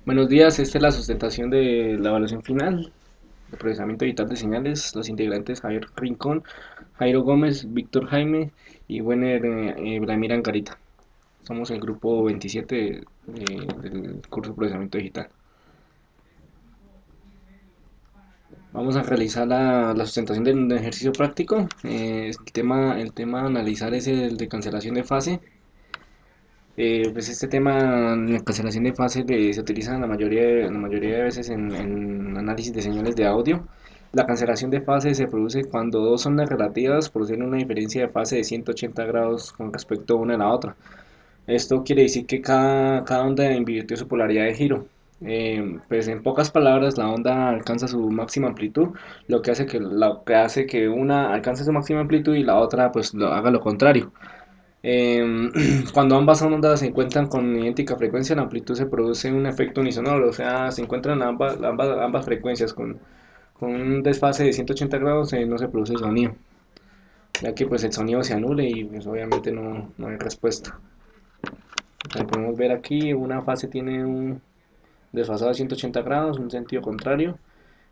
Buenos días, esta es la sustentación de la evaluación final de procesamiento digital de señales. Los integrantes Javier Rincón, Jairo Gómez, Víctor Jaime y Wenner Vladimir Angarita. Somos el grupo 27 del curso de procesamiento digital. Vamos a realizar la sustentación de un ejercicio práctico. El tema a analizar es el de cancelación de fase. Pues este tema, la cancelación de fase, se utiliza la mayoría de veces en análisis de señales de audio. La cancelación de fase se produce cuando dos ondas relativas producen una diferencia de fase de 180 grados con respecto una a la otra. Esto quiere decir que cada onda invirtió su polaridad de giro. Pues en pocas palabras, la onda alcanza su máxima amplitud, lo que hace que una alcance su máxima amplitud y la otra pues haga lo contrario. Em, Cuando ambas ondas se encuentran con idéntica frecuencia, la amplitud se produce un efecto unisonoro, o sea, se encuentran ambas frecuencias con un desfase de 180 grados, no se produce sonido, ya que pues el sonido se anule y pues obviamente no hay respuesta. Como podemos ver aquí, una fase tiene un desfasado de 180 grados, un sentido contrario,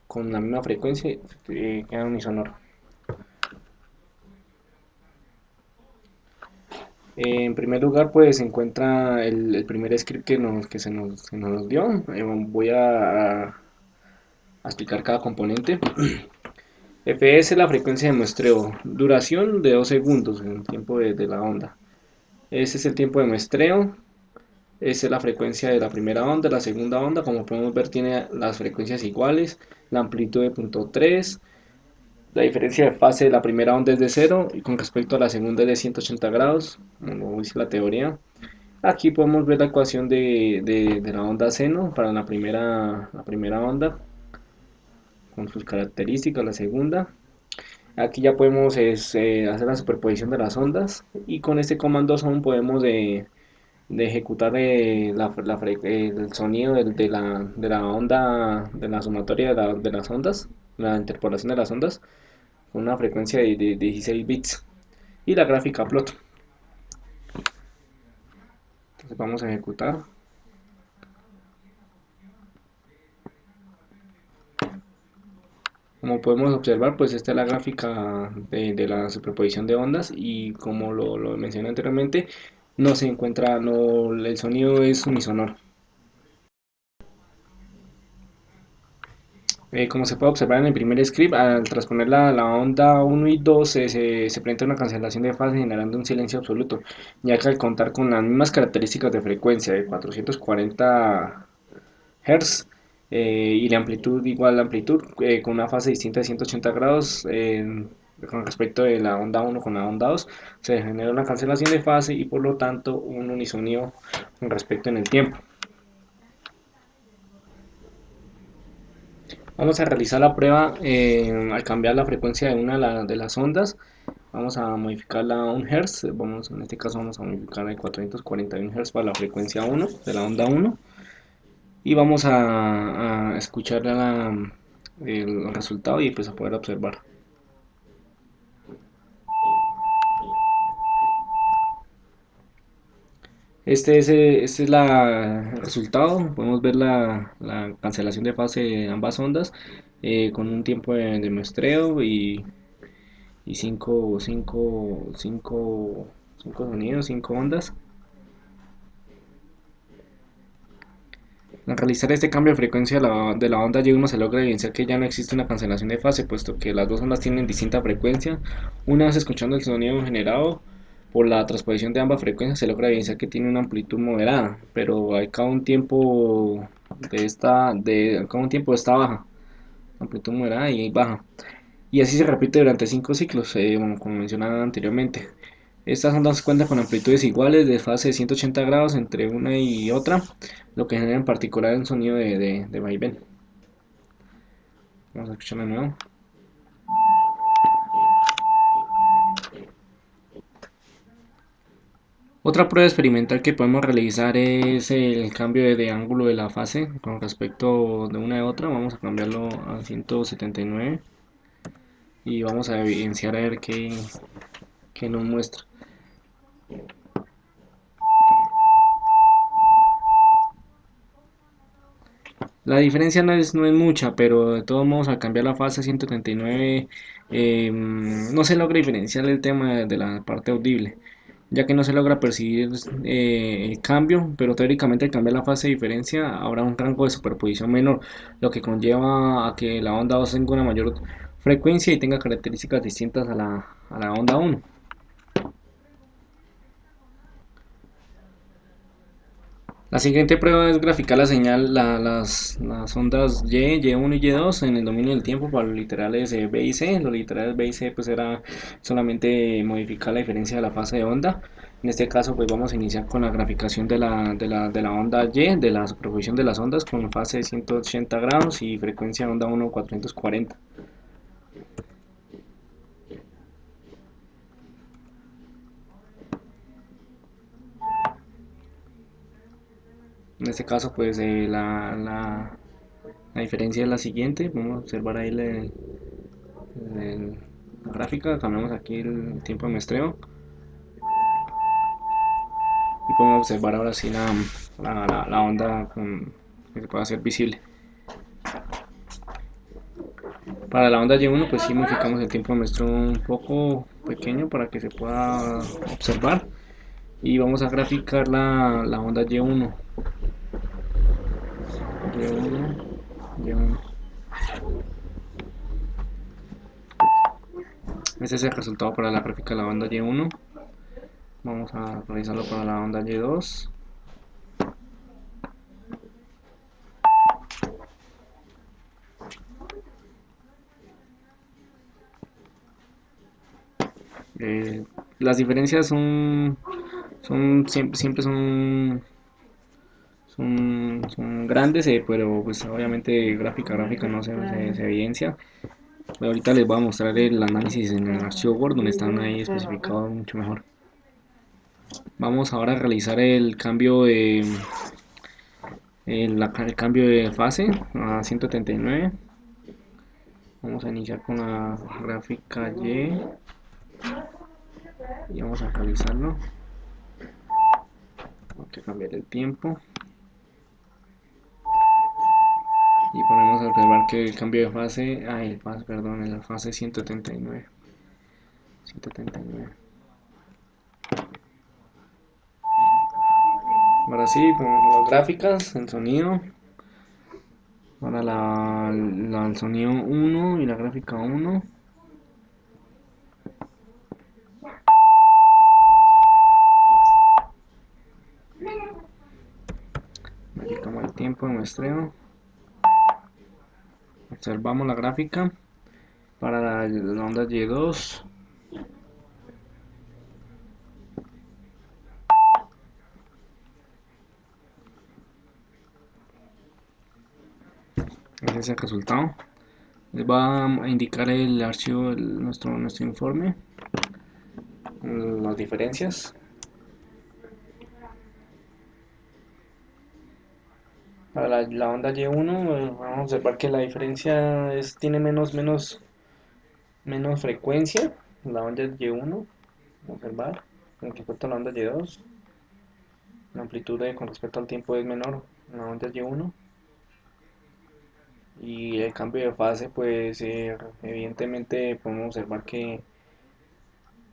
con la misma frecuencia, queda unisonoro. En primer lugar, pues se encuentra el primer script que se nos dio. Voy a explicar cada componente. Fs es la frecuencia de muestreo, duración de 2 segundos en el tiempo de la onda. Ese es el tiempo de muestreo. Esa es la frecuencia de la primera onda. La segunda onda, como podemos ver, tiene las frecuencias iguales. La amplitud de punto 3. La diferencia de fase de la primera onda es de 0 y con respecto a la segunda es de 180 grados, como dice la teoría. Aquí podemos ver la ecuación de la onda seno para la primera onda con sus características, la segunda. Aquí ya podemos hacer la superposición de las ondas y con este comando son podemos de ejecutar el sonido de la onda, de la sumatoria de las ondas, la interpolación de las ondas con una frecuencia de 16 bits y la gráfica plot. Entonces vamos a ejecutar. Como podemos observar, pues esta es la gráfica de la superposición de ondas y como lo mencioné anteriormente, no se encuentra, no, el sonido es unisonoro. Como se puede observar en el primer script, al transponer la onda 1 y 2 se presenta una cancelación de fase generando un silencio absoluto, ya que al contar con las mismas características de frecuencia de 440 Hz y la amplitud igual a la amplitud con una fase distinta de 180 grados con respecto de la onda 1 con la onda 2 se genera una cancelación de fase y por lo tanto un unisonio con respecto en el tiempo. Vamos a realizar la prueba al cambiar la frecuencia de una de las ondas. Vamos a modificarla a 1 Hz. En este caso vamos a modificar a 441 Hz para la frecuencia 1 de la onda 1. Y vamos a escuchar el resultado y pues a poder observar. Este es el resultado. Podemos ver la cancelación de fase de ambas ondas con un tiempo de muestreo y cinco sonidos, 5 ondas. Al realizar este cambio de frecuencia de la onda Y1 se logra evidenciar que ya no existe una cancelación de fase, puesto que las dos ondas tienen distinta frecuencia. Una vez escuchando el sonido generado por la transposición de ambas frecuencias se logra evidenciar que tiene una amplitud moderada, pero al cabo de un tiempo esta baja, amplitud moderada y baja. Y así se repite durante 5 ciclos, como mencionaba anteriormente. Estas ondas cuentan con amplitudes iguales de fase de 180 grados entre una y otra, lo que genera en particular un sonido de vaivén. Vamos a escucharlo de nuevo. Otra prueba experimental que podemos realizar es el cambio de ángulo de la fase con respecto de una a otra. Vamos a cambiarlo a 179 y vamos a evidenciar a ver qué nos muestra. La diferencia no es mucha, pero de todos modos al cambiar la fase 139 no se logra diferenciar el tema de la parte audible, ya que no se logra percibir el cambio, pero teóricamente al cambiar la fase de diferencia habrá un rango de superposición menor, lo que conlleva a que la onda 2 tenga una mayor frecuencia y tenga características distintas a la onda 1. La siguiente prueba es graficar la señal, las ondas Y1 y Y2 en el dominio del tiempo para los literales B y C. Los literales B y C pues era solamente modificar la diferencia de la fase de onda. En este caso pues vamos a iniciar con la graficación de la onda Y, de la superposición de las ondas con fase de 180 grados y frecuencia onda 1 440. En este caso pues la diferencia es la siguiente. Vamos a observar ahí la gráfica, cambiamos aquí el tiempo de muestreo y podemos observar ahora sí la onda que se puede hacer visible. Para la onda Y1 pues sí modificamos el tiempo de muestreo un poco pequeño para que se pueda observar y vamos a graficar la onda Y1. Y1, Y1. Este es el resultado para la gráfica de la onda Y1. Vamos a realizarlo para la onda Y2. Las diferencias siempre son grandes, pero pues obviamente gráfica no se evidencia. Ahorita les voy a mostrar el análisis en el archivo Word donde están ahí especificados mucho mejor. Vamos ahora a realizar el cambio de fase a 139. Vamos a iniciar con la gráfica y vamos a realizarlo. Hay que cambiar el tiempo. Y podemos observar que el cambio de fase, perdón, en la fase 139. 139. Ahora sí, con las gráficas, el sonido. Ahora el sonido 1 y la gráfica 1. Verificamos el tiempo de muestreo. Observamos la gráfica para la onda Y2. Ese es el resultado. Les va a indicar el archivo, nuestro informe, las diferencias. Para la onda Y1 vamos a observar que la diferencia tiene menos frecuencia. La onda Y1, vamos a observar, con respecto a la onda Y2. La amplitud con respecto al tiempo es menor en la onda Y1. Y el cambio de fase, pues evidentemente podemos observar que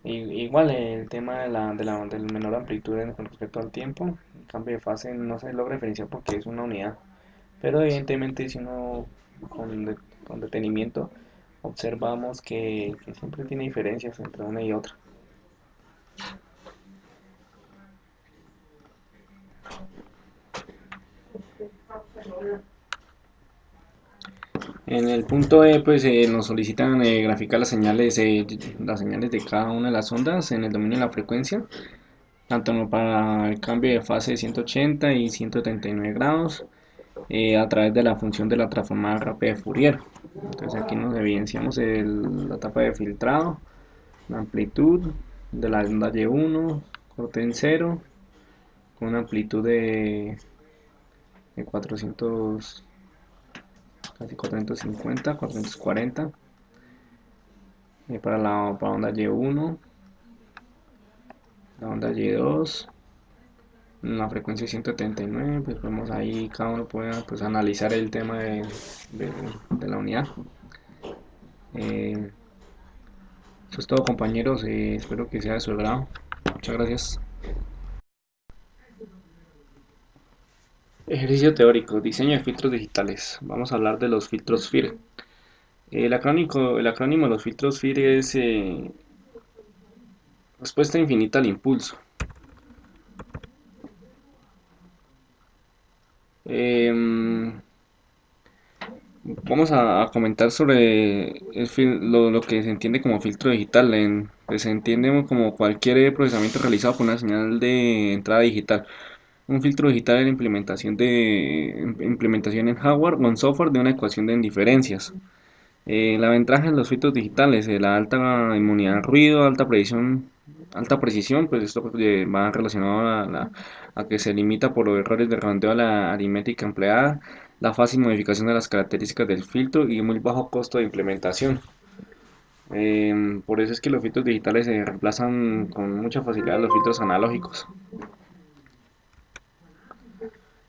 igual el tema del menor amplitud con respecto al tiempo, el cambio de fase no se logra diferenciar porque es una unidad. Pero evidentemente si uno con detenimiento observamos que siempre tiene diferencias entre una y otra. En el punto E pues nos solicitan graficar las señales de cada una de las ondas en el dominio de la frecuencia, tanto para el cambio de fase de 180 y 139 grados a través de la función de la transformada rápida de Fourier. Entonces aquí nos evidenciamos la etapa de filtrado, la amplitud de la onda Y1, corte en cero, con una amplitud de 400, casi 450, 440. Para la onda Y1, la onda Y2, en la frecuencia 179, pues vemos ahí, cada uno puede pues, analizar el tema de la unidad. Eh, Eso es todo, compañeros, espero que sea de su agrado. Muchas gracias. Ejercicio teórico, diseño de filtros digitales. Vamos a hablar de los filtros FIR. El acrónimo de los filtros FIR es respuesta infinita al impulso. Em, Vamos a comentar sobre lo que se entiende como filtro digital. Pues se entiende como cualquier procesamiento realizado por una señal de entrada digital. Un filtro digital es la implementación en hardware o en software de una ecuación de indiferencias. La ventaja de los filtros digitales, la alta inmunidad al ruido, alta precisión, pues esto va relacionado a que se limita por los errores de redondeo a la aritmética empleada, la fácil modificación de las características del filtro y muy bajo costo de implementación. Por eso es que los filtros digitales se reemplazan con mucha facilidad los filtros analógicos.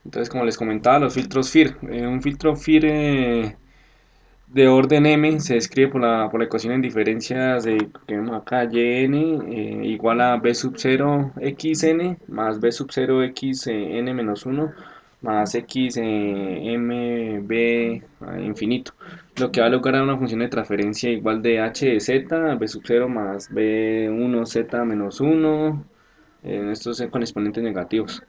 Entonces, como les comentaba, los filtros FIR. Un filtro FIR de orden m se escribe por la ecuación en diferencias que vemos acá, yn igual a b sub 0 xn más b sub 0 x n menos 1 más x m b infinito, lo que va a lograr una función de transferencia igual de h de z, b sub 0 más b1 z menos 1, estos con exponentes negativos.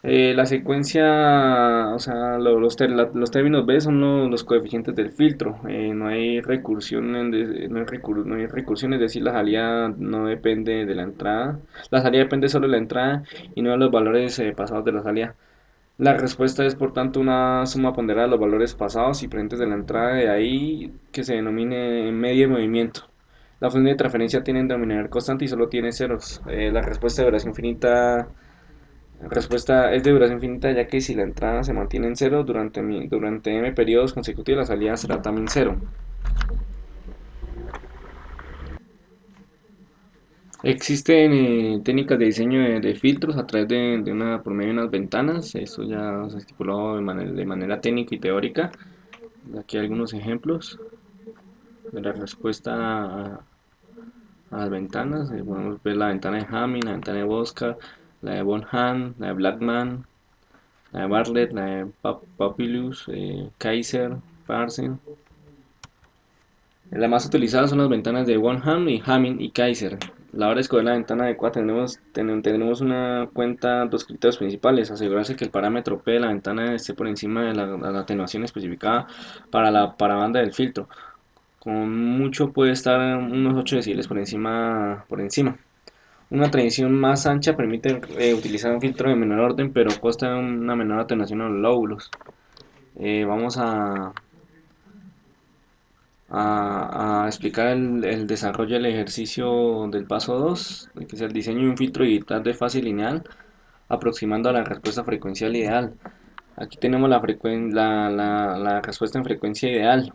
La secuencia, o sea, los términos B son los coeficientes del filtro. No hay recursión, no hay recursión, es decir, la salida no depende de la entrada. La salida depende solo de la entrada y no de los valores pasados de la salida. La respuesta es, por tanto, una suma ponderada de los valores pasados y presentes de la entrada, de ahí que se denomine medio de movimiento. La función de transferencia tiene un denominador constante y solo tiene ceros. La respuesta de duración finita respuesta es de duración finita, ya que si la entrada se mantiene en cero durante m periodos consecutivos, la salida será también cero. Existen técnicas de diseño de filtros a través por medio de unas ventanas. Eso ya se ha estipulado de manera técnica y teórica. Aquí hay algunos ejemplos de la respuesta a las ventanas. Podemos ver la ventana de Hamming, la ventana de Bosca, la de Bonham, la de Blackman, la de Bartlett, la de Papillus, Kaiser, Parsons. Las más utilizadas son las ventanas de Bonham y Hamming y Kaiser. A la hora de escoger la ventana adecuada tendremos una cuenta dos criterios principales: asegurarse que el parámetro P de la ventana esté por encima de la atenuación especificada para la parabanda del filtro. Con mucho puede estar unos 8 decibeles por encima. Una transición más ancha permite utilizar un filtro de menor orden, pero consta una menor atenuación a los lóbulos. Vamos a explicar el desarrollo del ejercicio del paso 2, que es el diseño de un filtro digital de fase lineal aproximando a la respuesta frecuencial ideal. Aquí tenemos la respuesta en frecuencia ideal.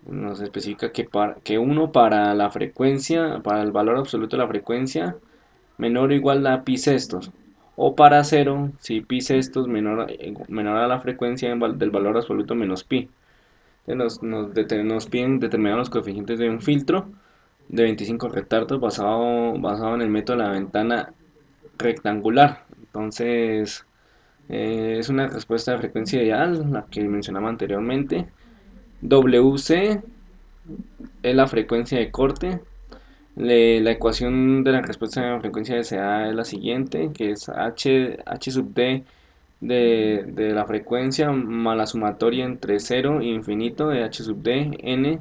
Nos especifica que 1 para la frecuencia, para el valor absoluto de la frecuencia, menor o igual a pi sextos. O para 0, si pi sextos menor a la frecuencia del valor absoluto menos pi. Nos piden determinar los coeficientes de un filtro de 25 retardos basado en el método de la ventana rectangular. Entonces, es una respuesta de frecuencia ideal, la que mencionaba anteriormente. WC es la frecuencia de corte. La ecuación de la respuesta de la frecuencia de SA es la siguiente, que es H sub D de la frecuencia más la sumatoria entre 0 e infinito de H sub D n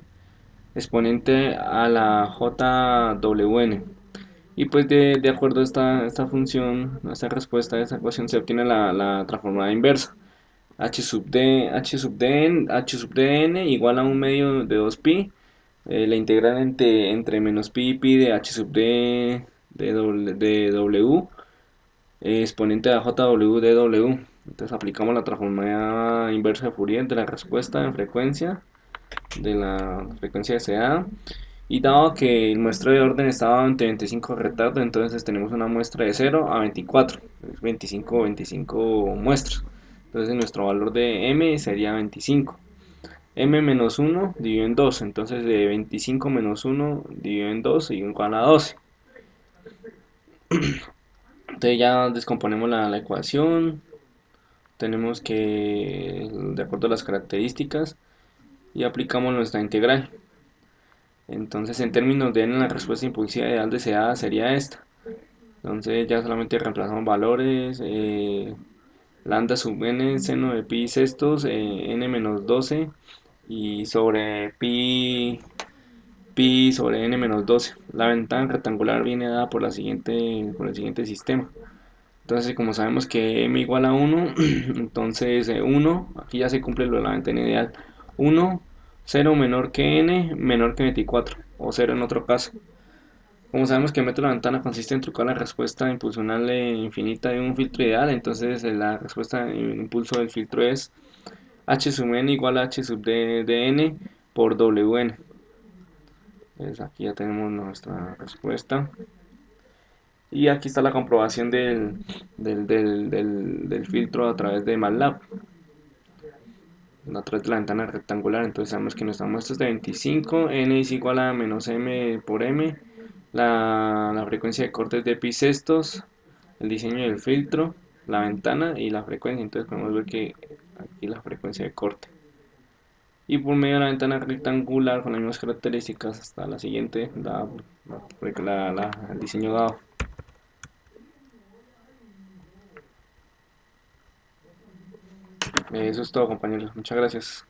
exponente a la JWN. Y pues de acuerdo a esta función, a esta respuesta, a esta ecuación, se obtiene la transformada inversa. H sub dn igual a un medio de 2pi. La integral entre menos pi y pi de H sub d de W, exponente de JW de W. Entonces aplicamos la transformada inversa de Fourier de la respuesta en frecuencia de la frecuencia de SA Y dado que el muestreo de orden estaba entre 25 retardo, entonces tenemos una muestra de 0 a 24, es 25 muestras. Entonces nuestro valor de m sería 25. M menos 1 dividido en 2, entonces de 25 menos 1 dividido en 2 y igual a 12. Entonces ya descomponemos la ecuación, tenemos que, de acuerdo a las características, y aplicamos nuestra integral. Entonces en términos de n, la respuesta impulsiva ideal deseada sería esta. Entonces ya solamente reemplazamos valores, lambda sub n seno de pi sextos, n menos 12 y sobre pi sobre n menos 12. La ventana rectangular viene dada por el siguiente sistema. Entonces, como sabemos que m igual a 1, entonces 1, aquí ya se cumple lo de la ventana ideal. 1, 0 menor que n, menor que 24, o 0 en otro caso. Como sabemos que el método de la ventana consiste en trucar la respuesta impulsional infinita de un filtro ideal, entonces la respuesta en impulso del filtro es h sub n igual a h sub d de n por wn. Entonces aquí ya tenemos nuestra respuesta. Y aquí está la comprobación del filtro a través de MATLAB, a través de la ventana rectangular. Entonces sabemos que nuestra muestra es de 25, n es igual a menos m por m, la frecuencia de corte es de pi sextos, el diseño del filtro, la ventana y la frecuencia. Entonces podemos ver que aquí la frecuencia de corte. Y por medio de la ventana rectangular con las mismas características hasta la siguiente, el diseño dado. Eso es todo, compañeros. Muchas gracias.